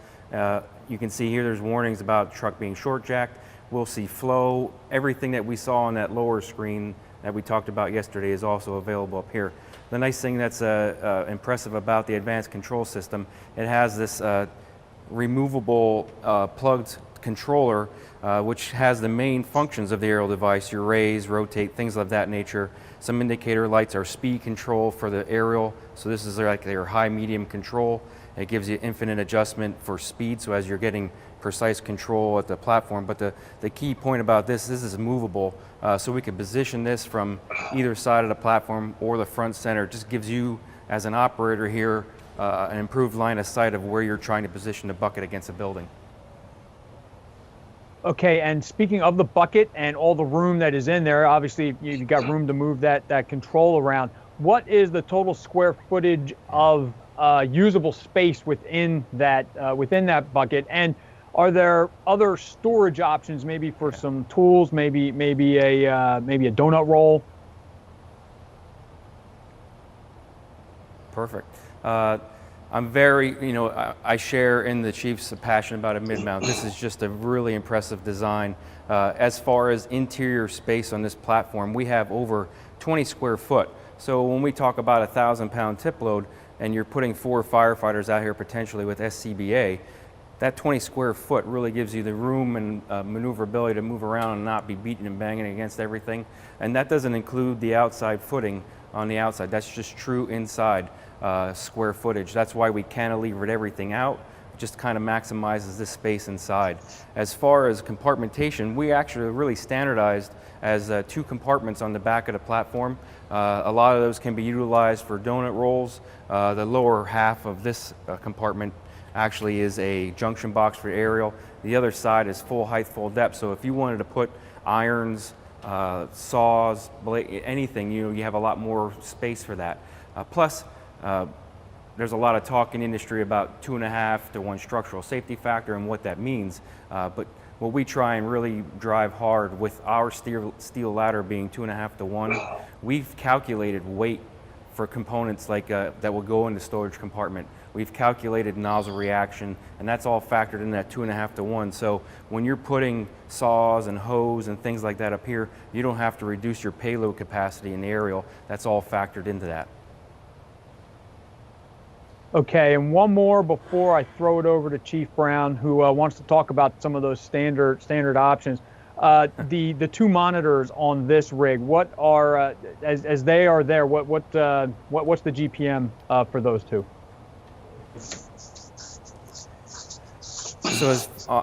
S7: You can see here there's warnings about truck being short jacked. We'll see flow. Everything that we saw on that lower screen that we talked about yesterday is also available up here. The nice thing that's impressive about the advanced control system, it has this removable plugged controller which has the main functions of the aerial device: your raise, rotate, things of that nature. Some indicator lights are speed control for the aerial, so this is like their high medium control. It gives you infinite adjustment for speed, so as you're getting precise control at the platform. But the key point about this is movable, so we can position this from either side of the platform or the front center. It just gives you, as an operator here, an improved line of sight of where you're trying to position the bucket against a building.
S1: Okay, and speaking of the bucket and all the room that is in there, obviously you've got room to move that control around. What is the total square footage of usable space within that bucket? And are there other storage options, maybe for some tools, maybe a donut roll?
S7: Perfect. I'm very, I share in the Chief's passion about a mid-mount. This is just a really impressive design. As far as interior space on this platform, we have over 20 square foot. So when we talk about a 1,000-pound tip load, and you're putting 4 firefighters out here potentially with SCBA, that 20 square foot really gives you the room and maneuverability to move around and not be beating and banging against everything. And that doesn't include the outside footing on the outside. That's just true inside square footage. That's why we cantilevered everything out. It just kind of maximizes this space inside. As far as compartmentation, we actually really standardized as 2 compartments on the back of the platform. A lot of those can be utilized for donut rolls. The lower half of this compartment actually is a junction box for aerial. The other side is full height, full depth. So if you wanted to put irons, saws, anything, you have a lot more space for that. Plus, there's a lot of talk in industry about 2.5 to 1 structural safety factor and what that means. But what we try and really drive hard with our steel ladder being 2.5 to 1, we've calculated weight for components like that will go in the storage compartment. We've calculated nozzle reaction, and that's all factored in that 2.5 to 1. So when you're putting saws and hose and things like that up here, you don't have to reduce your payload capacity in the aerial. That's all factored into that.
S1: Okay, and one more before I throw it over to Chief Brown, who wants to talk about some of those standard options. The 2 monitors on this rig, what are as they are there? What's the GPM for those 2?
S7: So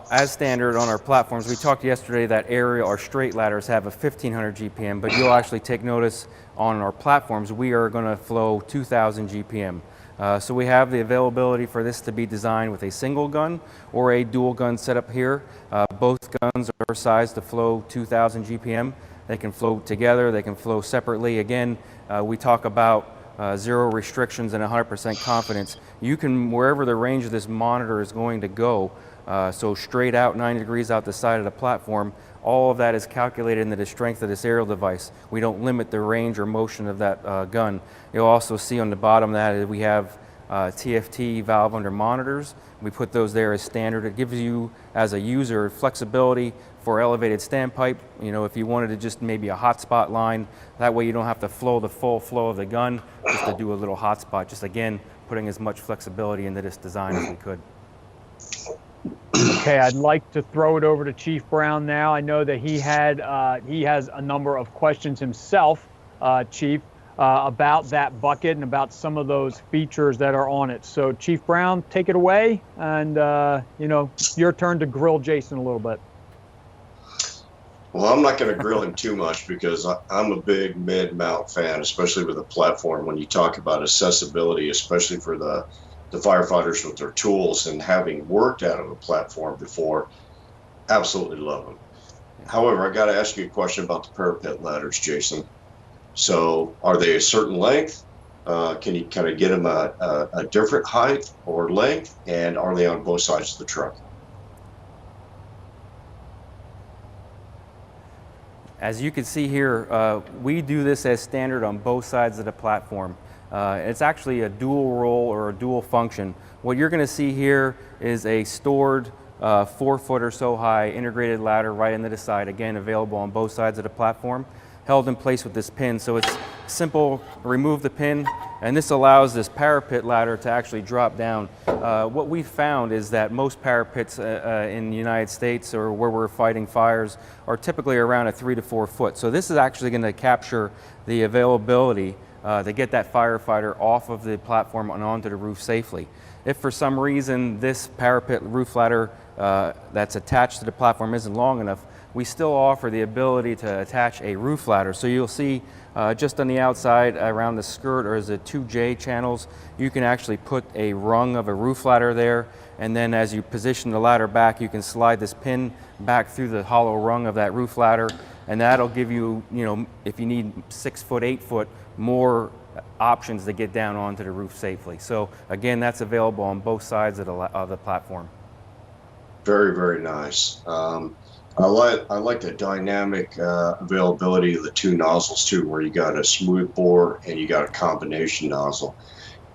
S7: as standard on our platforms, we talked yesterday that aerial or straight ladders have a 1500 GPM, but you'll actually take notice on our platforms, we are going to flow 2000 GPM. So we have the availability for this to be designed with a single gun or a dual gun setup here. Both guns are sized to flow 2000 GPM. They can flow together, they can flow separately. Again, we talk about 0 restrictions and 100% confidence. You can, wherever the range of this monitor is going to go, so straight out 90 degrees out the side of the platform, all of that is calculated into the strength of this aerial device. We don't limit the range or motion of that gun. You'll also see on the bottom of that we have Tft Valve under monitors. We put those there as standard. It gives you, as a user, flexibility for elevated standpipe. If you wanted to just maybe a hotspot line, that way you don't have to flow the full flow of the gun, just to do a little hotspot. Just again, putting as much flexibility into this design as we could.
S1: Okay, I'd like to throw it over to Chief Brown now. I know that he has a number of questions himself, Chief, about that bucket and about some of those features that are on it. So Chief Brown, take it away, and your turn to grill Jason a little bit.
S4: Well, I'm not going to grill him too much because I'm a big mid-mount fan, especially with a platform. When you talk about accessibility, especially for the firefighters with their tools, and having worked out of a platform before, absolutely love them. However, I got to ask you a question about the parapet ladders, Jason. So are they a certain length? Can you kind of get them a different height or length, and are they on both sides of the truck?
S7: As you can see here, we do this as standard on both sides of the platform. It's actually a dual role or a dual function. What you're going to see here is a stored 4 foot or so high integrated ladder right into the side, again available on both sides of the platform, held in place with this pin. So it's simple, remove the pin, and this allows this parapet ladder to actually drop down. What we found is that most parapets in the United States or where we're fighting fires are typically around a 3 to 4 foot. So this is actually going to capture the availability to get that firefighter off of the platform and onto the roof safely. If for some reason this parapet roof ladder that's attached to the platform isn't long enough, we still offer the ability to attach a roof ladder. So you'll see just on the outside around the skirt, or is it 2J channels, you can actually put a rung of a roof ladder there, and then as you position the ladder back, you can slide this pin back through the hollow rung of that roof ladder, and that'll give you, if you need 6 foot, 8 foot, more options to get down onto the roof safely. So again, that's available on both sides of the platform.
S4: Very, very nice. I like the dynamic availability of the 2 nozzles too, where you got a smooth bore and you got a combination nozzle,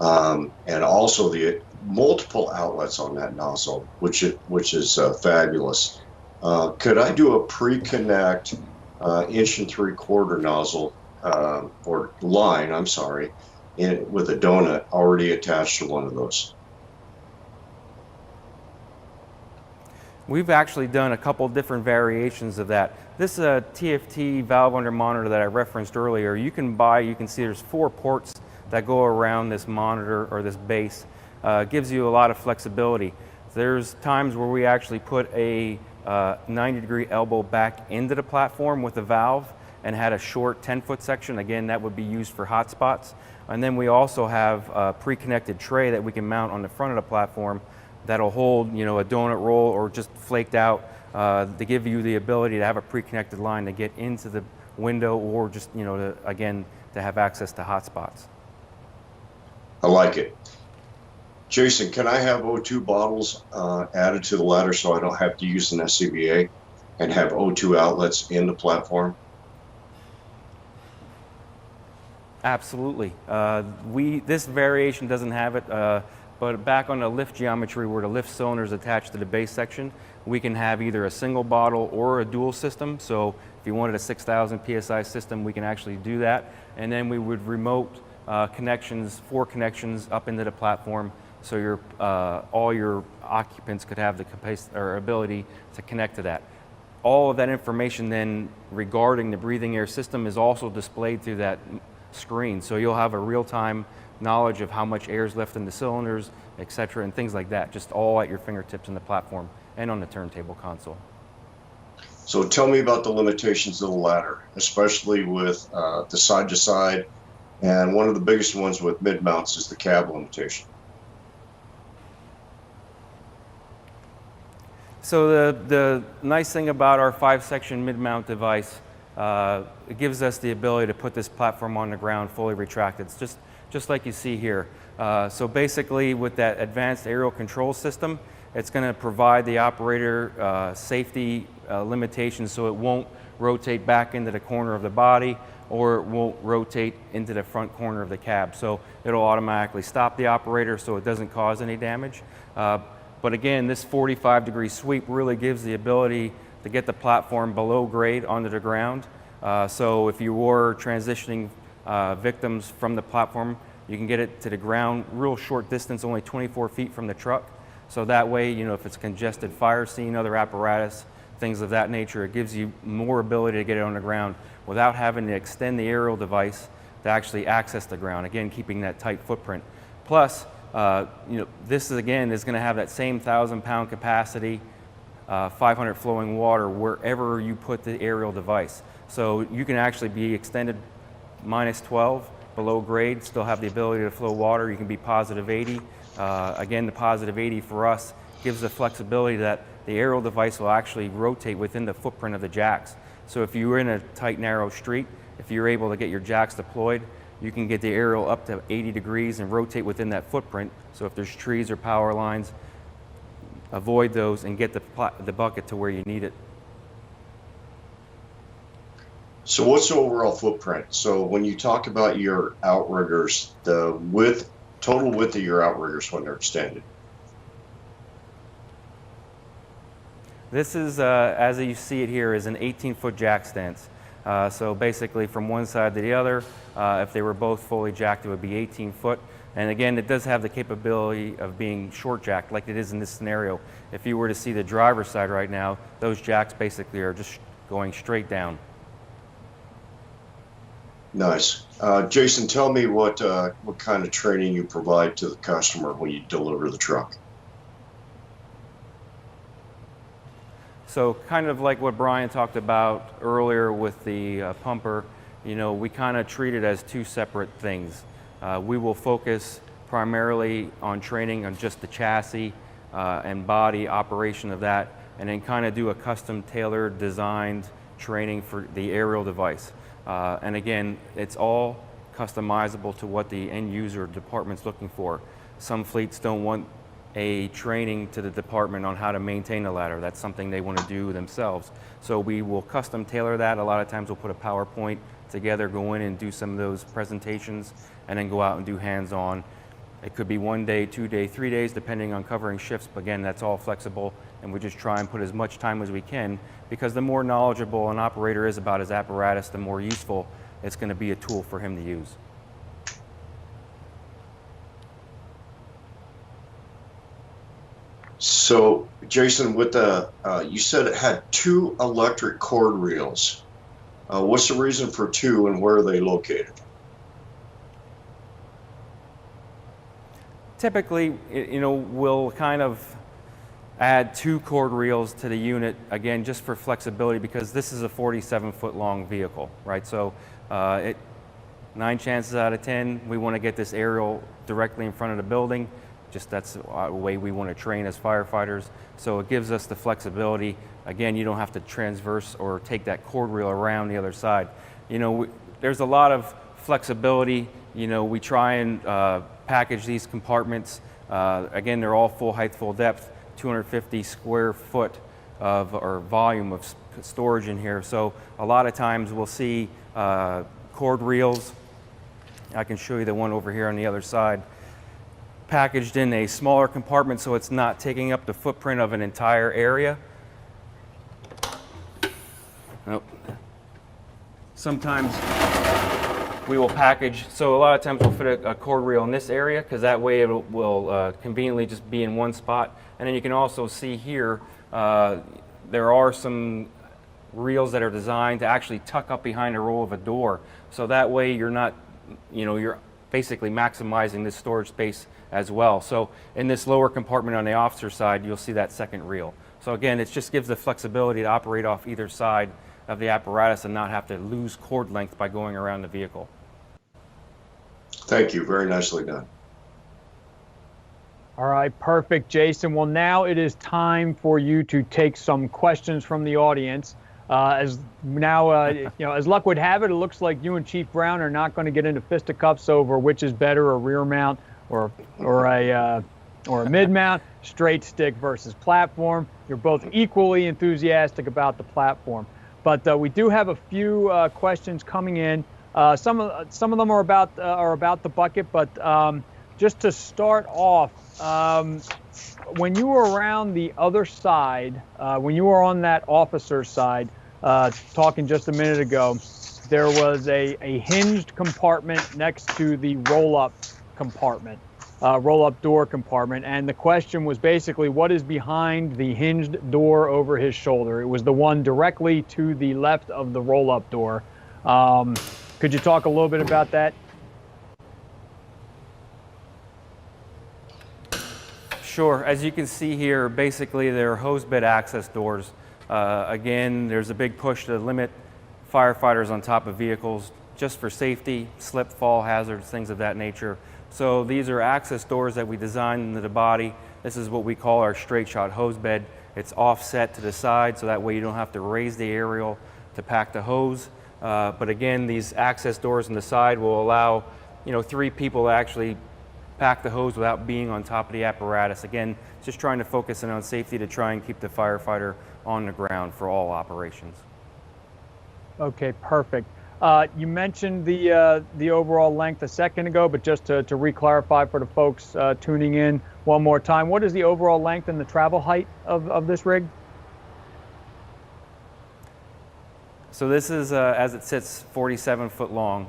S4: and also the multiple outlets on that nozzle, which is fabulous. Could I do a pre-connect 1 3/4 nozzle or line? I'm sorry, with a donut already attached to one of those?
S7: We've actually done a couple different variations of that. This is a Tft valve under monitor that I referenced earlier. You can see there's 4 ports that go around this monitor or this base. Gives you a lot of flexibility. There's times where we actually put a 90-degree elbow back into the platform with a valve and had a short 10-foot section. Again, that would be used for hot spots. And then we also have a pre-connected tray that we can mount on the front of the platform that'll hold, a donut roll or just flaked out to give you the ability to have a pre-connected line to get into the window, or just, to have access to hot spots.
S4: I like it. Jason, can I have O2 bottles added to the ladder so I don't have to use an SCBA, and have O2 outlets in the platform?
S7: Absolutely. This variation doesn't have it. But back on the lift geometry where the lift cylinder is attached to the base section, we can have either a single bottle or a dual system. So if you wanted a 6,000 PSI system, we can actually do that. And then we would remote 4 connections up into the platform, so all your occupants could have the ability to connect to that. All of that information then regarding the breathing air system is also displayed through that screen. So you'll have a real-time knowledge of how much air is left in the cylinders, etc., and things like that, just all at your fingertips in the platform and on the turntable console.
S4: So tell me about the limitations of the ladder, especially with the side-to-side, and one of the biggest ones with mid-mounts is the cab limitation.
S7: So the nice thing about our 5-section mid-mount device, it gives us the ability to put this platform on the ground fully retracted. It's just like you see here. So basically with that advanced aerial control system, it's going to provide the operator safety limitations, so it won't rotate back into the corner of the body, or it won't rotate into the front corner of the cab. So it'll automatically stop the operator so it doesn't cause any damage. But again, this 45-degree sweep really gives the ability to get the platform below grade onto the ground. So if you were transitioning victims from the platform, you can get it to the ground real short distance, only 24 feet from the truck. So that way, if it's a congested fire scene, other apparatus, things of that nature, it gives you more ability to get it on the ground without having to extend the aerial device to actually access the ground, again, keeping that tight footprint. Plus, this is going to have that same 1,000-pound capacity, 500 flowing water wherever you put the aerial device. So you can actually be extended -12 below grade, still have the ability to flow water. You can be +80. Again, the +80 for us gives the flexibility that the aerial device will actually rotate within the footprint of the jacks. So if you were in a tight, narrow street, if you're able to get your jacks deployed, you can get the aerial up to 80 degrees and rotate within that footprint. So if there's trees or power lines, avoid those and get the bucket to where you need it.
S4: So what's the overall footprint? So when you talk about your outriggers, the total width of your outriggers when they're extended.
S7: This is, as you see it here, is an 18-foot jack stance. So basically from one side to the other, if they were both fully jacked, it would be 18 foot. And again, it does have the capability of being short jacked like it is in this scenario. If you were to see the driver's side right now, those jacks basically are just going straight down.
S4: Nice. Jason, tell me what kind of training you provide to the customer when you deliver the truck.
S7: So kind of like what Brian talked about earlier with the pumper, you know, we kind of treat it as two separate things. We will focus primarily on training on just the chassis and body operation of that, and then kind of do a custom tailored designed training for the aerial device. And again, it's all customizable to what the end user department's looking for. Some fleets don't want a training to the department on how to maintain a ladder. That's something they want to do themselves. So we will custom tailor that. A lot of times we'll put a PowerPoint together, go in and do some of those presentations, and then go out and do hands-on. It could be 1 day, 2 day, 3 days, depending on covering shifts. But again, that's all flexible, and we just try and put as much time as we can, because the more knowledgeable an operator is about his apparatus, the more useful it's going to be a tool for him to use.
S4: So, Jason, with the you said it had 2 electric cord reels. What's the reason for 2, and where are they located?
S7: Typically, you know, we'll kind of add 2 cord reels to the unit, again, just for flexibility, because this is a 47-foot long vehicle, right? So 9 chances out of 10, we want to get this aerial directly in front of the building. Just that's the way we want to train as firefighters. So it gives us the flexibility. Again, you don't have to transverse or take that cord reel around the other side. You know, there's a lot of flexibility. You know, we try and package these compartments. Again, they're all full height, full depth, 250 square foot of or volume of storage in here. So a lot of times we'll see cord reels. I can show you the one over here on the other side, packaged in a smaller compartment so it's not taking up the footprint of an entire area. Nope. Sometimes we will package, so a lot of times we'll fit a cord reel in this area, because that way it will conveniently just be in one spot. And then you can also see here, there are some reels that are designed to actually tuck up behind a roll of a door. So that way you're not, you know, you're basically maximizing this storage space as well. So in this lower compartment on the officer side, you'll see that second reel. So again, it just gives the flexibility to operate off either side of the apparatus and not have to lose cord length by going around the vehicle.
S4: Thank you. Very nicely done.
S1: All right, perfect, Jason. Well, now it is time for you to take some questions from the audience. As luck would have it, it looks like you and Chief Brown are not going to get into fisticuffs over which is better, a rear mount or a mid mount, straight stick versus platform. You're both equally enthusiastic about the platform, but we do have a few questions coming in. Some of them are about the bucket, but just to start off, when you were around the other side, when you were on that officer side, talking just a minute ago, there was a hinged compartment next to the roll-up compartment, roll-up door compartment, and the question was basically what is behind the hinged door over his shoulder. It was the one directly to the left of the roll-up door. Could you talk a little bit about that?
S7: Sure. As you can see here, basically they're hose bed access doors. Again, there's a big push to limit firefighters on top of vehicles just for safety, slip, fall hazards, things of that nature. So these are access doors that we designed into the body. This is what we call our straight shot hose bed. It's offset to the side so that way you don't have to raise the aerial to pack the hose. But again, these access doors on the side will allow 3 people to actually pack the hose without being on top of the apparatus. Again, just trying to focus in on safety to try and keep the firefighter on the ground for all operations.
S1: Okay, perfect. You mentioned the overall length a second ago, but just to re-clarify for the folks tuning in one more time, what is the overall length and the travel height of this rig?
S7: So this is, as it sits, 47 foot long.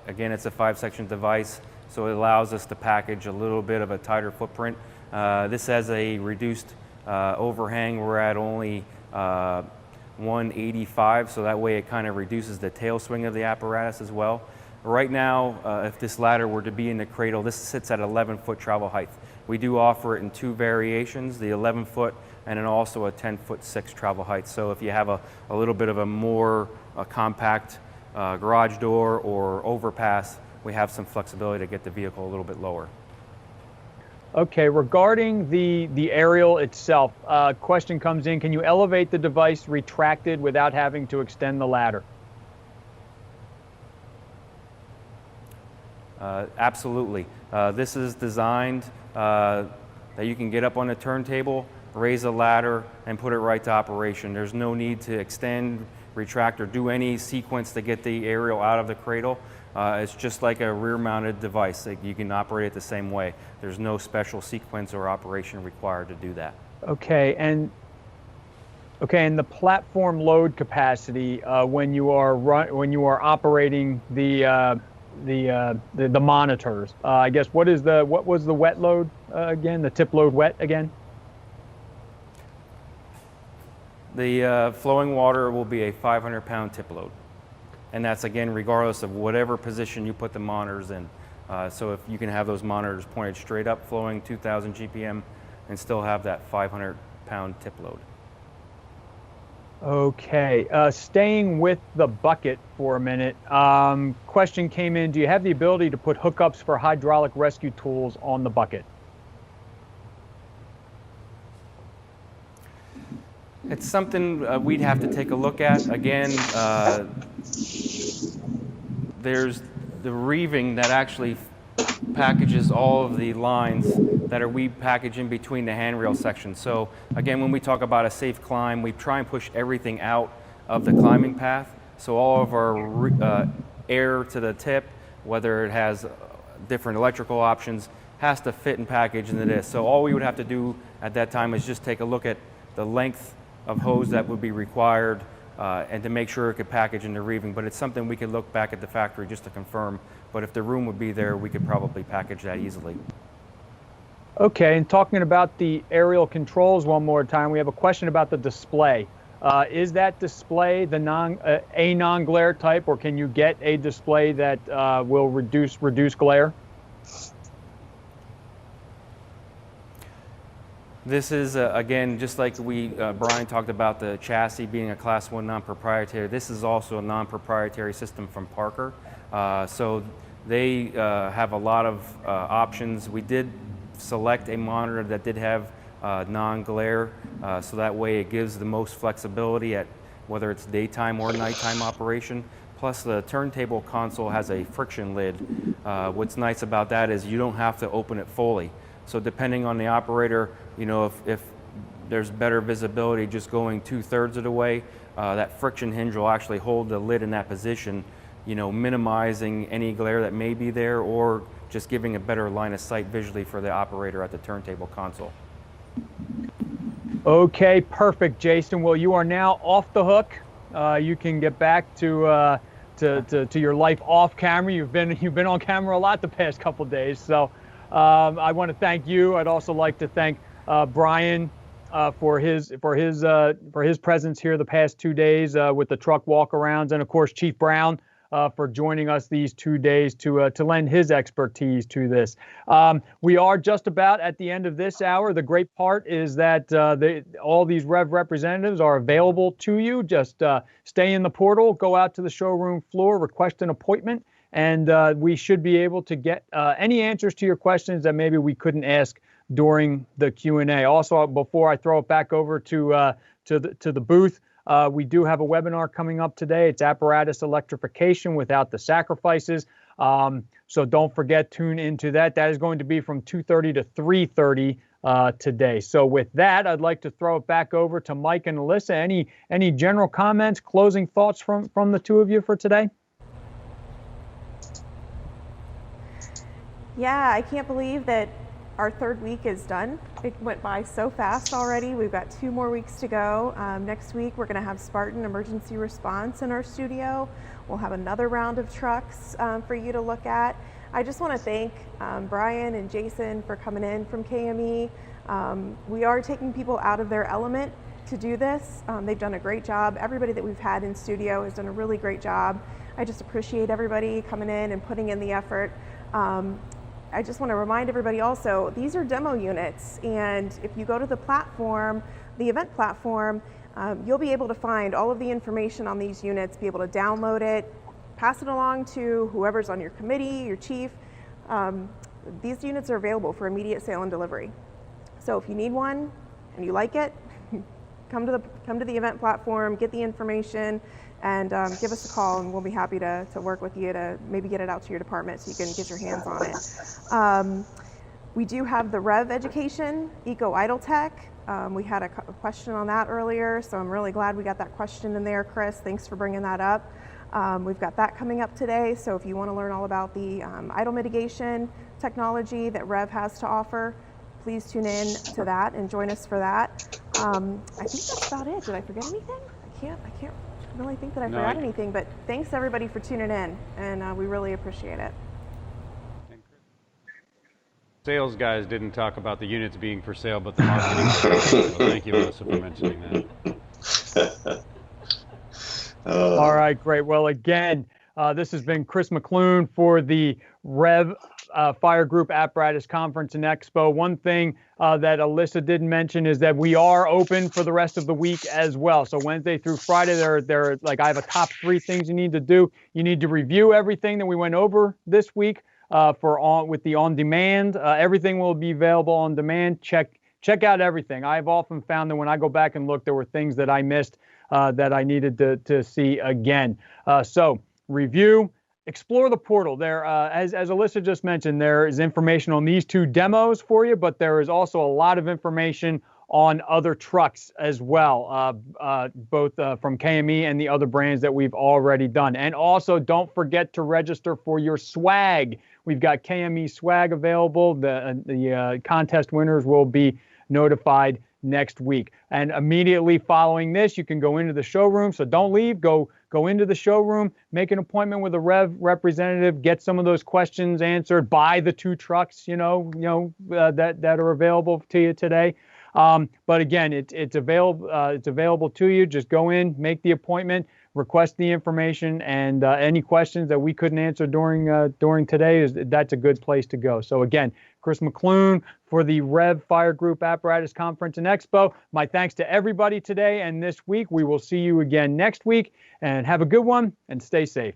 S7: Again, it's a 5-section device, so it allows us to package a little bit of a tighter footprint. This has a reduced overhang. We're at only 185, so that way it kind of reduces the tail swing of the apparatus as well. Right now, if this ladder were to be in the cradle, this sits at 11-foot travel height. We do offer it in 2 variations, the 11-foot and then also a 10'6" travel height. So if you have a little bit of a more compact garage door or overpass, we have some flexibility to get the vehicle a little bit lower.
S1: Okay, regarding the aerial itself, question comes in, can you elevate the device retracted without having to extend the ladder?
S7: Absolutely. This is designed that you can get up on a turntable, raise a ladder, and put it right to operation. There's no need to extend, retract, or do any sequence to get the aerial out of the cradle. It's just like a rear-mounted device. You can operate it the same way. There's no special sequence or operation required to do that.
S1: Okay, and the platform load capacity when you are operating the monitors. I guess what was the wet load again? The tip load wet again?
S7: The flowing water will be a 500-pound tip load. And that's, again, regardless of whatever position you put the monitors in. So if you can have those monitors pointed straight up, flowing 2,000 GPM, and still have that 500-pound tip load.
S1: Okay, staying with the bucket for a minute. Question came in, do you have the ability to put hookups for hydraulic rescue tools on the bucket?
S7: It's something we'd have to take a look at. Again, there's the reeving that actually packages all of the lines that are weave packaged in between the handrail sections. So again, when we talk about a safe climb, we try and push everything out of the climbing path. So all of our air to the tip, whether it has different electrical options, has to fit and package into this. So all we would have to do at that time is just take a look at the length of hose that would be required and to make sure it could package into reeving. But it's something we could look back at the factory just to confirm. But if the room would be there, we could probably package that easily.
S1: Okay, and talking about the aerial controls one more time, we have a question about the display. Is that display the non-glare type, or can you get a display that will reduce glare?
S7: This is, again, just like Brian talked about the chassis being a Class 1 non-proprietary, this is also a non-proprietary system from Parker. So they have a lot of options. We did select a monitor that did have non-glare, so that way it gives the most flexibility at whether it's daytime or nighttime operation. Plus the turntable console has a friction lid. What's nice about that is you don't have to open it fully. So depending on the operator, if there's better visibility just going 2/3 of the way, that friction hinge will actually hold the lid in that position, minimizing any glare that may be there or just giving a better line of sight visually for the operator at the turntable console.
S1: Okay, perfect, Jason. Well, you are now off the hook. You can get back to your life off camera. You've been on camera a lot the past couple days, so I want to thank you. I'd also like to thank Brian for his presence here the past 2 days with the truck walkarounds, and of course Chief Brown for joining us these 2 days to lend his expertise to this. We are just about at the end of this hour. The great part is that all these REV representatives are available to you. Just stay in the portal, go out to the showroom floor, request an appointment, and we should be able to get any answers to your questions that maybe we couldn't ask during the Q&A. Also, before I throw it back over to the booth, we do have a webinar coming up today. It's Apparatus Electrification Without the Sacrifices. So don't forget, tune into that. That is going to be from 2:30 to 3:30 today. So with that, I'd like to throw it back over to Mike and Alyssa. Any general comments, closing thoughts from the two of you for today?
S6: Yeah, I can't believe that our third week is done. It went by so fast already. We've got 2 more weeks to go. Next week, we're going to have Spartan Emergency Response in our studio. We'll have another round of trucks for you to look at. I just want to thank Brian and Jason for coming in from KME. We are taking people out of their element to do this. They've done a great job. Everybody that we've had in studio has done a really great job. I just appreciate everybody coming in and putting in the effort. I just want to remind everybody also, these are demo units, and if you go to the platform, the event platform, you'll be able to find all of the information on these units, be able to download it, pass it along to whoever's on your committee, your chief. These units are available for immediate sale and delivery. So if you need one and you like it, come to the event platform, get the information, and give us a call, and we'll be happy to work with you to maybe get it out to your department so you can get your hands on it. We do have the REV education, Eco Idle Tech. We had a question on that earlier, so I'm really glad we got that question in there, Chris. Thanks for bringing that up. We've got that coming up today, so if you want to learn all about the idle mitigation technology that REV has to offer, please tune in to that and join us for that. I think that's about it. Did I forget anything? I can't really think that I forgot anything, but thanks everybody for tuning in, and we really appreciate it.
S2: Sales guys didn't talk about the units being for sale, but the marketing. So thank you, Melissa, for mentioning that.
S1: All right, great. Well, again, this has been Chris McClune for the REV Fire Group Apparatus Conference and Expo. One thing that Alyssa didn't mention is that we are open for the rest of the week as well. So Wednesday through Friday, they're like, I have a top 3 things you need to do. You need to review everything that we went over this week with the on-demand. Everything will be available on demand. Check out everything. I've often found that when I go back and look, there were things that I missed that I needed to see again. So review. Explore the portal. There, as Alyssa just mentioned, there is information on these 2 demos for you, but there is also a lot of information on other trucks as well, both from KME and the other brands that we've already done. And also, don't forget to register for your swag. We've got KME swag available. The contest winners will be notified next week. And immediately following this, you can go into the showroom. So don't leave. Go into the showroom, make an appointment with a REV representative, get some of those questions answered, buy the 2 trucks, that are available to you today. But again, it's available to you. Just go in, make the appointment, request the information, and any questions that we couldn't answer during today, that's a good place to go. So again, Chris McClune for the REV Fire Group Apparatus Conference and Expo. My thanks to everybody today and this week. We will see you again next week, and have a good one and stay safe.